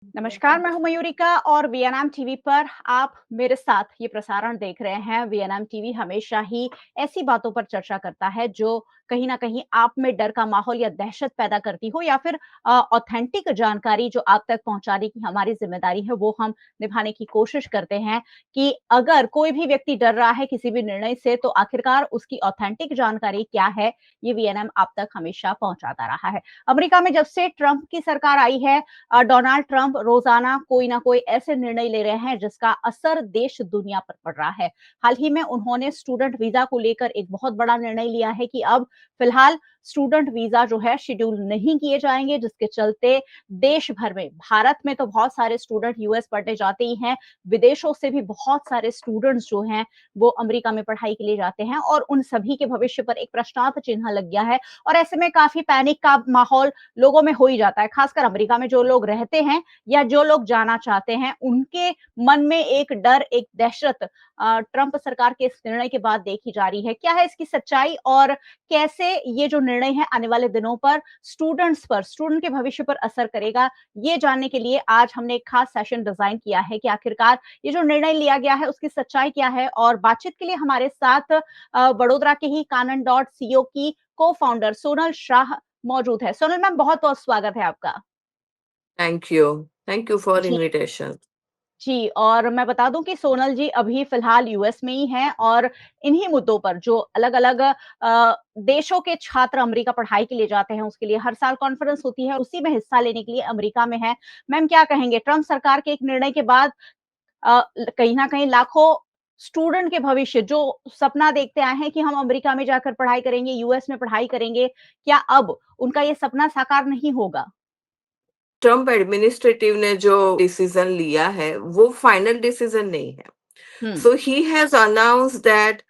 नमस्कार, मैं हूं मयूरिका और वीएनएम टीवी पर आप मेरे साथ ये प्रसारण देख रहे हैं। वीएनएम टीवी हमेशा ही ऐसी बातों पर चर्चा करता है जो कहीं न कहीं आप में डर का माहौल या दहशत पैदा करती हो या फिर ऑथेंटिक जानकारी जो आप तक पहुंचाने की हमारी ज़िम्मेदारी है, वो हम निभाने की कोशिश करते हैं कि अगर कोई भी व्यक्ति डर रहा है किसी भी निर्णय से, तो आखिरकार उसकी ऑथेंटिक जानकारी क्या है, ये वीएनएम आप तक हमेशा पहुंचाता रहा है। अमेरिका में जब से ट्रंप की सरकार आई है, डोनाल्ड ट्रंप रोजाना कोई ना कोई ऐसे निर्णय ले रहे हैं जिसका असर देश दुनिया पर पड़ रहा है। हाल ही में उन्होंने स्टूडेंट वीजा को लेकर एक बहुत बड़ा निर्णय लिया है कि अब फिलहाल स्टूडेंट वीजा जो है शेड्यूल नहीं किए जाएंगे, जिसके चलते देश भर में, भारत में तो बहुत सारे स्टूडेंट यूएस पढ़ने जाते ही हैं, विदेशों से भी बहुत सारे स्टूडेंट्स जो हैं वो अमेरिका में पढ़ाई के लिए जाते हैं और उन सभी के भविष्य पर एक प्रश्नार्थ चिन्ह लग गया है। और ऐसे में काफी पैनिक का माहौल लोगों में हो ही जाता है। खासकर अमेरिका में जो लोग रहते हैं या जो लोग जाना चाहते हैं, उनके मन में एक डर, एक दहशत ट्रंप सरकार के इस निर्णय के बाद देखी जा रही है। क्या है इसकी सच्चाई और कैसे ये जो निर्णय है आने वाले दिनों पर स्टूडेंट्स पर, स्टूडेंट के भविष्य पर असर करेगा, ये जानने के लिए आज हमने एक खास सेशन डिजाइन किया है कि आखिरकार ये जो निर्णय लिया गया है उसकी सच्चाई क्या है। और बातचीत के लिए हमारे साथ वडोदरा के ही कानन डॉट सीओ की को फाउंडर सोनल शाह मौजूद है। सोनल मैम, बहुत बहुत स्वागत है आपका। Thank you. Thank you for ji, invitation. जी। और मैं बता दूं कि सोनल जी अभी फिलहाल यूएस में ही हैं और इन्हीं मुद्दों पर जो अलग-अलग देशों के छात्र अमेरिका पढ़ाई के लिए जाते हैं, उसके लिए हर साल कॉन्फ्रेंस होती है, उसी में हिस्सा लेने के लिए अमेरिका में हैं। मैम, क्या कहेंगे ट्रंप सरकार के एक निर्णय के बाद कहीं न कहीं लाखों स्टूडेंट के भविष्य जो सपना देखते आए हैं कि हम अमेरिका में जाकर पढ़ाई करेंगे, यूएस में पढ़ाई करेंगे, क्या अब उनका ये सपना साकार नहीं होगा? ट्रम्प एडमिनिस्ट्रेटिव ने जो डिसीजन लिया है वो फाइनल डिसीजन नहीं है. हुँ, सो ही हैज अनाउंस दैट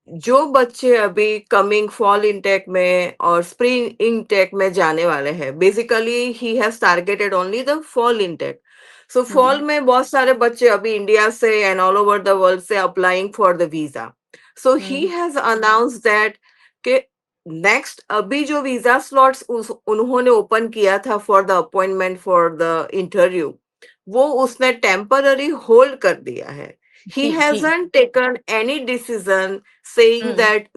जो बच्चे अभी कमिंग फॉल इनटेक में और स्प्रिंग इनटेक में जाने वाले हैं, basically he has targeted only the fall intake. So fall um, में बहुत सारे बच्चे अभी इंडिया से and all over the world से applying for the visa. So he um, has announce that कि नेक्स्ट अभी जो वीजा स्लॉट्स उन्होंने ओपन किया था for the appointment for the interview, वो उसने टेम्पररी होल्ड कर दिया है. He जी, जी। hasn't taken any decision saying hmm, that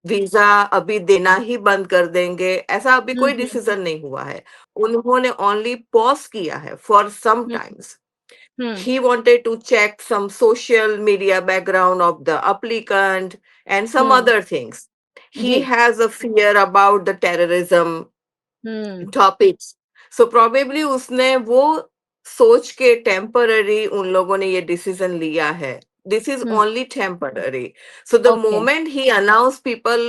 visa अभी देना ही बंद कर देंगे, ऐसा अभी हुँ, कोई हुँ, डिसीजन नहीं हुआ है. उन्होंने ओनली पॉज किया है for some hmm, times. Hmm, He wanted to check some social media background of the applicant and some hmm, other things. He जी, has a fear about the terrorism hmm, topics. So probably उसने वो सोच के temporary उन लोगों ने ये decision लिया है. This is hmm, only temporary. So the okay. Moment ही announce people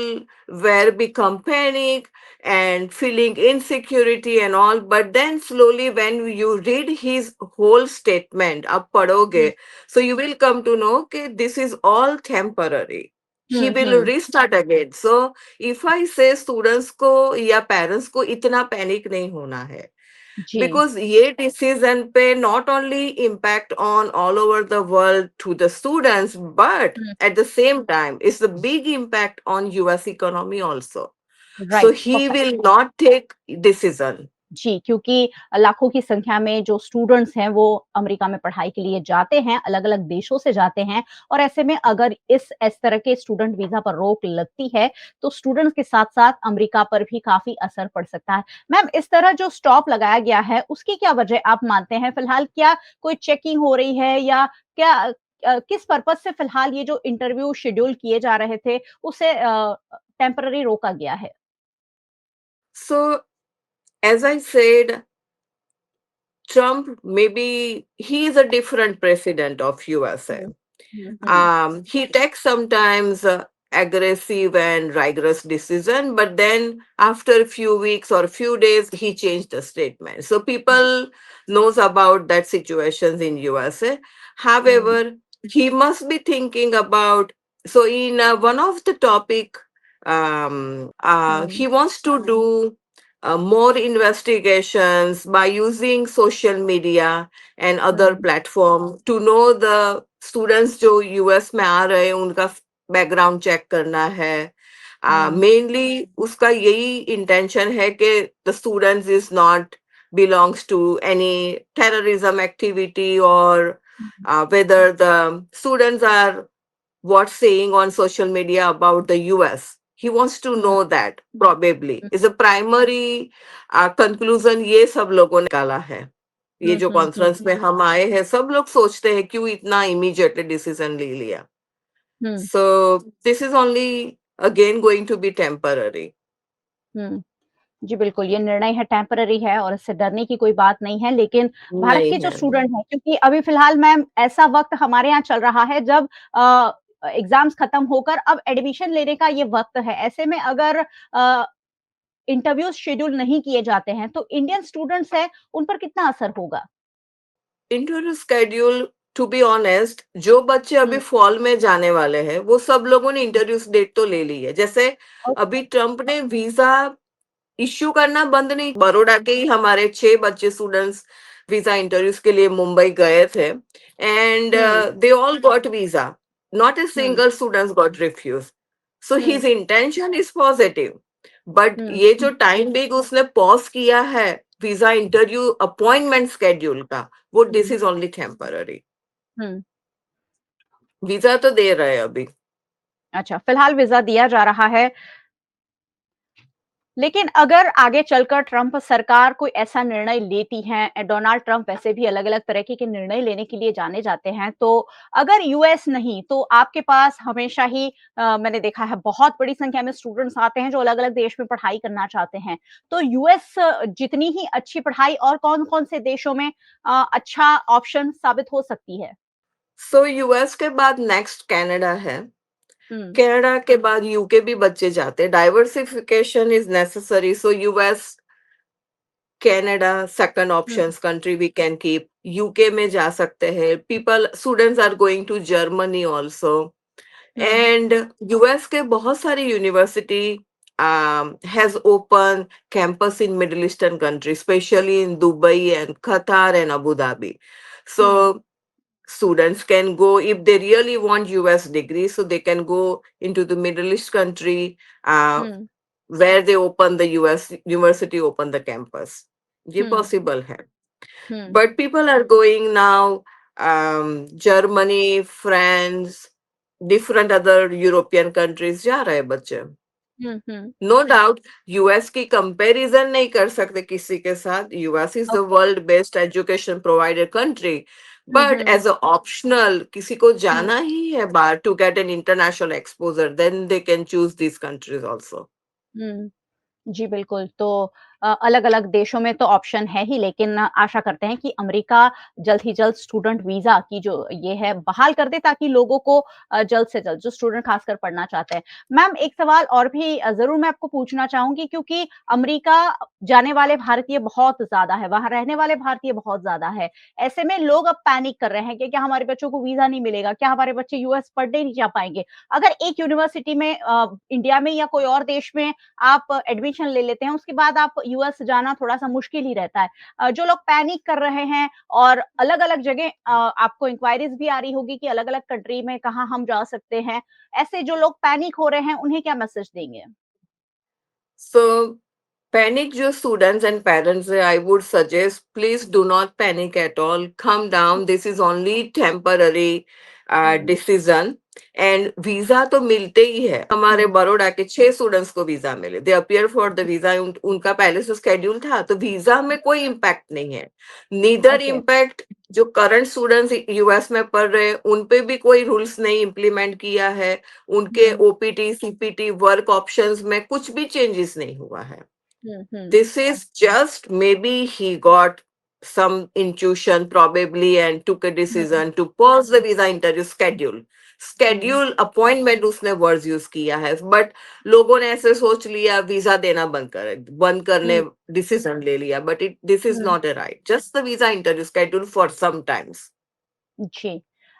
were become panic and feeling insecurity and all, but then slowly when you read his whole statement आप पढ़ोगे, हुँ, so you will come to know कि this is all temporary. He hmm, will hmm, restart again. So if I say students को या parents को इतना panic नहीं होना है, जी, बिकॉज ये डिसीजन पे not only impact on all over the world to the students, but hmm, at the same time it's a big impact on US economy also. So right, he perfect. will not take decision. जी, क्योंकि लाखों की संख्या में जो students हैं वो America में पढ़ाई के लिए जाते हैं, अलग-अलग देशों से जाते हैं और ऐसे में अगर इस तरह के स्टूडेंट वीज़ा पर रोक लगती है, तो स्टूडेंट्स के साथ-साथ अमेरिका पर भी काफ़ी असर पड़ सकता है। मैम, इस तरह जो स्टॉप लगाया गया है, उसकी क्या वजह आप मानते हैं? फिलहाल क्या कोई चेकिंग हो रही है या क्या किस पर्पज़ से फिलहाल ये जो इंटरव्यू शेड्यूल किए जा रहे थे, उसे टेम्परेरी रोका गया है? So, as I said, Trump, maybe he is a different president of USA. Hmm, hmm, hmm, He takes sometimes aggressive and rigorous decision, but then after a few weeks or few days, he changed the statement. So hmm, people knows about that situations in USA. Hmm, However, he must be thinking about. So in one of the topic, hmm, he wants to do more investigations by using social media and other hmm, platform to know the students जो US में आ रहे हैं उनका background check करना है. हुँ, mainly उसका यही intention है कि the students is not belongs to any terrorism activity, or Mhm. whether the students are what saying on social media about the US. He wants to hmm, know that probably hmm, is a primary conclusion ये सब लोगों ने निकाला है. ये हुँ, जो हुँ, हुँ, conference में हम आए हैं सब लोग सोचते हैं क्यों इतना इमीडिएटली डिसीजन ले लिया. हुँ, So this is only again going to be temporary. हुँ। जी, बिल्कुल, ये निर्णय है टेम्परेरी है और इससे डरने की कोई बात नहीं है, लेकिन भारत नहीं के जो है. स्टूडेंट हैं क्योंकि अभी फ़िलहाल मैम ऐसा वक़्त हमारे यहाँ चल रहा है जब एग्ज़ाम्स खत्म होकर अब एडमिशन लेने का ये वक़्त है। ऐसे में अगर इंटरव्यूज़ शेड्यूल नहीं किए जाते हैं, तो इंडियन स्टूडेंट्स हैं, उन पर कितना असर होगा? Inter schedule to be honest जो बच्चे अभी हुँ, फॉल में जाने वाले हैं वो सब लोगों ने हुँ, इंटरव्यू डेट तो ले ली है. जैसे ओके, अभी ट्रम्प ने वीजा इश्यू करना बंद नहीं, बड़ोड़ा के ही हमारे 6 बच्चे स्टूडेंट्स वीजा इंटरव्यूज के लिए मुंबई गए थे and um, they all got visa. Not a um, single student got refuse. So um, his intention is positive, but um, ये जो टाइम बिग उसने पॉज किया है वीजा इंटरव्यू अपॉइंटमेंट स्केड्यूल का, वो this hmm, is only temporary. Hmm. Visa तो दे रहे हैं अभी. अच्छा, फ़िलहाल वीज़ा दिया जा रहा है। लेकिन अगर आगे चलकर ट्रम्प सरकार कोई ऐसा निर्णय लेती है डोनाल्ड ट्रम्प वैसे भी अलग-अलग तरह के निर्णय लेने के लिए जाने जाते हैं, तो अगर यूएस नहीं, तो आपके पास हमेशा ही मैंने देखा है बहुत बड़ी संख्या में स्टूडेंट्स आते हैं जो अलग-अलग देश में पढ़ाई करना चाहते हैं। तो यूएस जितनी ही अच्छी पढ़ाई और कौन-कौन से देशों में अच्छा ऑप्शन साबित हो सकती है? सो यूएस के बाद नेक्स्ट कनाडा है. हुँ, कनाडा के बाद यूके भी बच्चे जाते हैं. Diversification is necessary. So US, Canada second hmm, options country we can keep. UK में जा सकते हैं. People students are going to Germany also. Hmm, and US के बहुत सारी university has opened campus in Middle Eastern countries, especially in Dubai and Qatar and Abu Dhabi. Hmm, So students can go if they really want US degree, so they can go into the Middle East country hmm, where they open the US university open the campus. ये हुँ, possible है. हुँ, But people are going now Germany, France, different other European countries जा रहे हैं बच्चे. Um, um, no doubt US की comparison नहीं कर सकते किसी के साथ. US is the okay. World best education provider country, um, but um, as a optional किसी को हुँ, जाना ही है बाहर to get an international exposure, then they can choose this countries also. हुँ। जी, बिल्कुल। तो अलग-अलग देशों में तो ऑप्शन है ही, लेकिन आशा करते हैं कि अमेरिका जल्द ही जल्द स्टूडेंट वीज़ा की जो ये है बहाल कर दे ताकि लोगों को जल्द से जल्द जो स्टूडेंट खासकर पढ़ना चाहते हैं। मैम एक सवाल और भी ज़रूर मैं आपको पूछना चाहूँगी क्योंकि अमेरिका जाने वाले भारतीय बहुत ज़्यादा है, वहाँ रहने वाले भारतीय बहुत ज़्यादा है। ऐसे में लोग अब पैनिक कर रहे हैं कि क्या हमारे बच्चों को वीज़ा नहीं मिलेगा? क्या हमारे बच्चे यूएस पढ़ने नहीं जा पाएँगे? अगर एक यूनिवर्सिटी में इंडिया में या कोई और देश में आप एडमिशन ले लेते हैं, उसके बाद आप यूएस जाना थोड़ा-सा मुश्किल ही रहता है। जो लोग पैनिक कर रहे हैं और अलग-अलग जगह आपको इंक्वायरीज़ भी आ रही होगी कि अलग-अलग कंट्री में कहाँ हम जा सकते हैं। ऐसे जो लोग पैनिक हो रहे हैं, उन्हें क्या मैसेज देंगे? सो panic जो students and parents है, I would suggest please do not panic at all. Calm down. This is only temporary hmm, decision. And visa तो मिलते ही है. हमारे हुँ, बड़ोड़ा के 6 स्टूडेंट्स को वीजा मिले. They appear for the visa. उनका पहले से स्केड्यूल था तो वीजा में कोई इम्पैक्ट नहीं है. Neither okay. इम्पैक्ट जो करंट स्टूडेंट्स यूएस में पढ़ रहे हैं उन पे भी कोई रूल्स नहीं इम्प्लीमेंट किया है. उनके हुँ, ओपीटी सीपीटी वर्क ऑप्शंस में कुछ भी चेंजेस नहीं हुआ है. हुँ, हुँ, This is just maybe he got some intuition probably and took a hmm, decision to pause the visa interview schedule. Hmm, Schedule appointment उसने वर्ड्स यूज किया है, बट लोगों ने ऐसे सोच लिया वीजा देना बंद करने हुँ, डिसीजन ले लिया. But it this is hmm. Not a right. Just the visa interview schedule for some times. जी।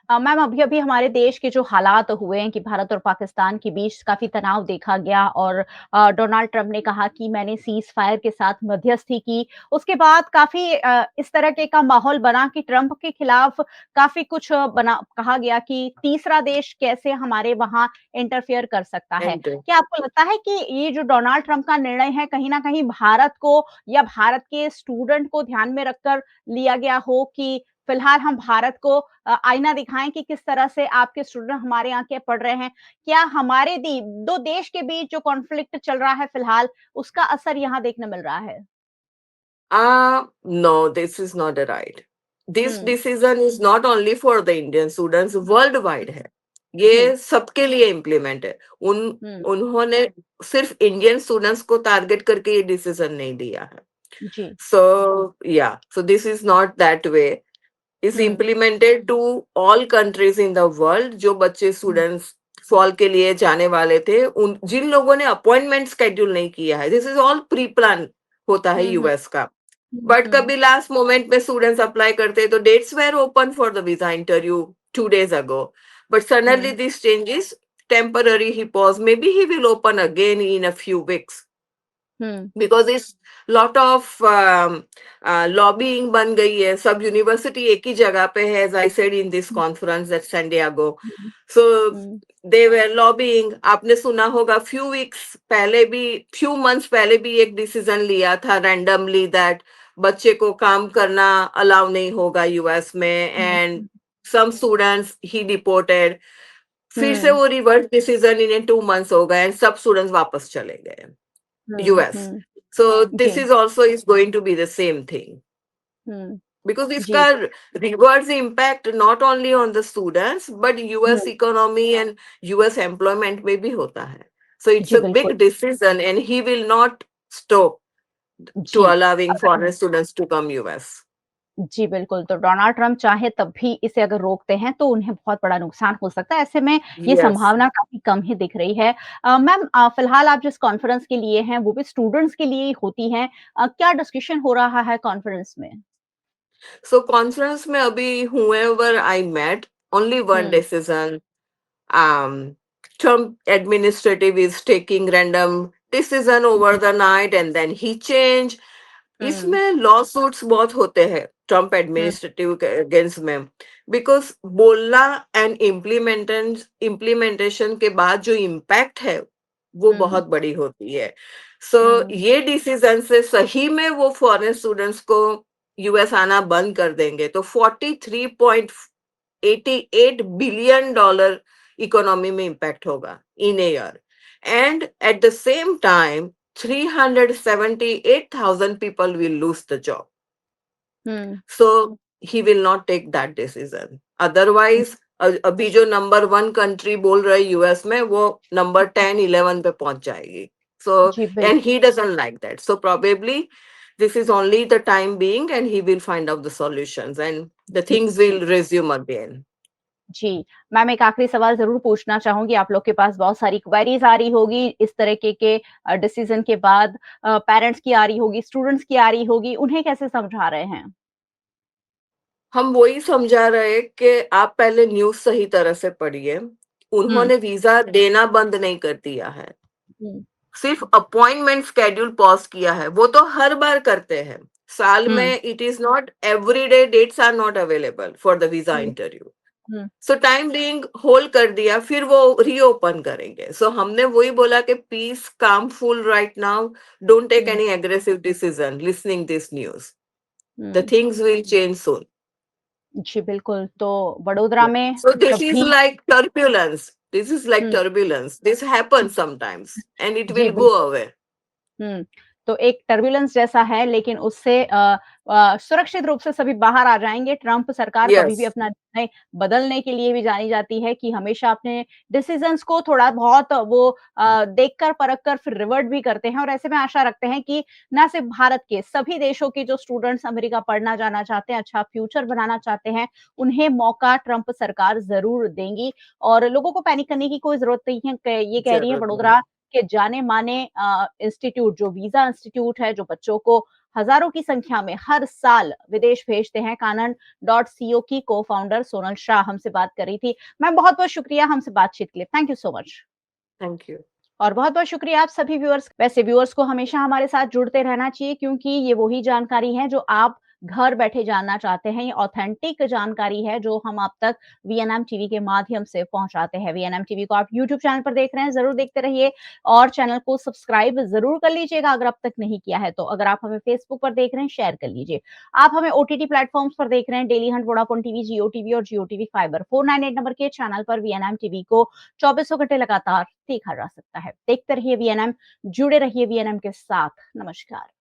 मैम अभी-अभी हमारे देश के जो हालात हुए हैं कि भारत और पाकिस्तान के बीच काफ़ी तनाव देखा गया और डोनाल्ड ट्रम्प ने कहा कि मैंने सीज़ फायर के साथ मध्यस्थी की। उसके बाद काफ़ी इस तरह के का माहौल बना कि ट्रम्प के खिलाफ काफ़ी कुछ बना कहा गया कि तीसरा देश कैसे हमारे वहाँ इंटरफेयर कर सकता है। एंड क्या आपको लगता है कि ये जो डोनाल्ड ट्रम्प का निर्णय है कहीं न कहीं भारत को या भारत के स्टूडेंट को ध्यान में रखकर लिया गया हो कि फिलहाल हम भारत को आईना दिखाएँ कि किस तरह से आपके स्टूडेंट हमारे यहाँ के पढ़ रहे हैं। क्या हमारे 2 देश के बीच जो कॉन्फ्लिक्ट चल रहा है फिलहाल, उसका असर यहाँ देखने मिल रहा है? No, this is not right. This hmm, decision is not only for the Indian students, worldwide है. जी, ये सबके लिए इम्प्लीमेंट है. हुँ, उन्होंने सिर्फ इंडियन स्टूडेंट्स को टारगेट करके ये डिसीजन नहीं लिया है. जी, So this is not that way. Is hmm, implemented to all countries in the world. जो बच्चे हुँ, स्टूडेंट्स फॉल के लिए जाने वाले थे, उन जिन लोगों ने अपॉइंटमेंट शेड्यूल नहीं किया है, this is all pre plan होता है हुँ, हुँ, यूएस का. हुँ, बट हुँ, कभी लास्ट मोमेंट में स्टूडेंट्स अप्लाई करते हैं तो dates were open for the visa interview 2 days ago. But suddenly hmm, this changes temporary. He paused. Maybe he will open again in a few weeks hmm, because it's lot of lobbying बन गई है. सब university एक ही जगह पे है, as I said in this hmm, conference at San Diego. Hmm, So hmm, they were lobbying. आपने सुना होगा few months पहले भी एक डिसीजन लिया था randomly that बच्चे को काम करना अलाउ नहीं होगा यूएस में, हुँ, and some students he deported. फिर से हुँ, वो रिवर्स डिसीजन इन्हें 2 months हो गए and सब स्टूडेंट्स वापस चले गए हुँ, US. Hmm, So this ji, is also is going to be the same thing hmm, because जी, इसका reverse impact not only on the students but hmm, US economy and US employment में भी होता है. So it's ji, a बिल्कुल, big decision and he will not stop to ji. allowing foreign students to come US. जी, बिल्कुल, तो Donald Trump चाहे तब भी इसे अगर रोकते हैं, तो उन्हें बहुत बड़ा नुकसान हो सकता है। ऐसे में ये Yes. संभावना काफ़ी कम ही दिख रही है। मैम फिलहाल आप जिस कॉन्फ्रेंस के लिए हैं, वो भी स्टूडेंट्स के लिए ही होती हैं। क्या डिस्कशन हो रहा है कॉन्फ्रेंस में? So conference में अभी whoever I met, only one hmm, decision. Trump administrative is taking random decision over the night and then he change. हुँ, इसमें लॉ सूट्स बहुत होते हैं ट्रम्प हुँ, एडमिनिस्ट्रेटिव के अगेंस्ट में, बिकॉज बोलना एंड इम्प्लीमेंटेशन के बाद जो इम्पैक्ट है वो हुँ, बहुत बड़ी होती है. सो हुँ, ये डिसीजन से सही में वो फॉरेन स्टूडेंट्स को यूएस आना बंद कर देंगे तो 43.88 बिलियन डॉलर इकोनॉमी में इम्पैक्ट होगा in a year. And at the same time 378,000 people will lose the job. Um, So he will not take that decision. Otherwise, अभी जो नंबर 1 कंट्री बोल रहे यूएस में वो नंबर 10 11 पे पहुंच जाएगी. So जी, and बिल्कुल। he doesn't like that. So probably this is only the time being and he will find out the solutions and the things जी। will resume again. जी, मैम एक आखिरी सवाल ज़रूर पूछना चाहूँगी, आप लोग के पास बहुत सारी क्वेरीज़ आ रही होगी इस तरीके के डिसीज़न के बाद पेरेंट्स की आ रही होगी, स्टूडेंट्स की आ रही होगी, उन्हें कैसे समझा रहे हैं? हम वही समझा रहे हैं कि आप पहले न्यूज़ सही तरह से पढ़िए. हुँ, उन्होंने वीज़ा देना बंद नहीं कर दिया है. हुँ, सिर्फ अपॉइंटमेंट स्केड्यूल पॉज किया है. वो तो हर बार करते हैं. साल हुँ, में it is not everyday dates are not available for the visa hmm, interview. Hmm, so time being hold कर दिया, फिर वो रीओपन करेंगे. सो हमने वही बोला कि peace calmful right now, don't take um, any aggressive decision listening this news. The um. Things will change soon. जी, बिल्कुल, तो वडोदरा Yeah. में So this जब is भी like turbulence. This is like hmm, turbulence. This happens sometimes and it ji, will बिल्कुल। go away. हुँ, तो एक turbulence जैसा है लेकिन उससे सुरक्षित रूप से सभी बाहर आ जाएँगे। ट्रम्प सरकार कभी भी Yes. अपना निर्णय बदलने के लिए भी जानी जाती है कि हमेशा अपने डिसिज़न्स को थोड़ा बहुत वो देखकर परख कर फिर रिवर्ट भी करते हैं और ऐसे में आशा रखते हैं कि ना सिर्फ भारत के सभी देशों के जो स्टूडेंट्स अमेरिका पढ़ना जाना चाहते हैं, अच्छा फ्यूचर बनाना चाहते हैं, उन्हें मौका ट्रम्प सरकार ज़रूर देंगी और लोगों को पैनिक करने की कोई ज़रूरत नहीं है। क ये कह रही हैं जरूर नहीं. वडोदरा के जाने-माने इंस्टीट्यूट जो वीज़ा इंस्टीट्यूट है, जो बच्चों को हजारों की संख्या में हर साल विदेश भेजते हैं। कानन डॉट सीओ की को फाउंडर सोनल शाह हमसे बात कर रही थी। मैम, बहुत बहुत शुक्रिया हमसे बातचीत के लिए। Thank you so much. Thank you. और बहुत बहुत शुक्रिया आप सभी व्यूअर्स। वैसे व्यूअर्स को हमेशा हमारे साथ जुड़ते रहना चाहिए, क्योंकि ये वही जानकारी है जो आप घर बैठे जानना चाहते हैं। ये ऑथेंटिक जानकारी है जो हम आप तक वीएनएम टीवी के माध्यम से पहुंचाते हैं। वीएनएम टीवी को आप यूट्यूब चैनल पर देख रहे हैं, जरूर देखते रहिए और चैनल को सब्सक्राइब जरूर कर लीजिएगा अगर अब तक नहीं किया है तो। अगर आप हमें फेसबुक पर देख रहे हैं, शेयर कर लीजिए। आप हमें ओटीटी प्लेटफॉर्म्स पर देख रहे हैं, डेली हंट, वोडाफोन टीवी, जियो टीवी और जियो टीवी फाइबर 498 नंबर के चैनल पर वीएनएम टीवी को चौबीसों घंटे लगातार देखा जा सकता है। देखते रहिए वीएनएम, जुड़े रहिए वीएनएम के साथ। नमस्कार।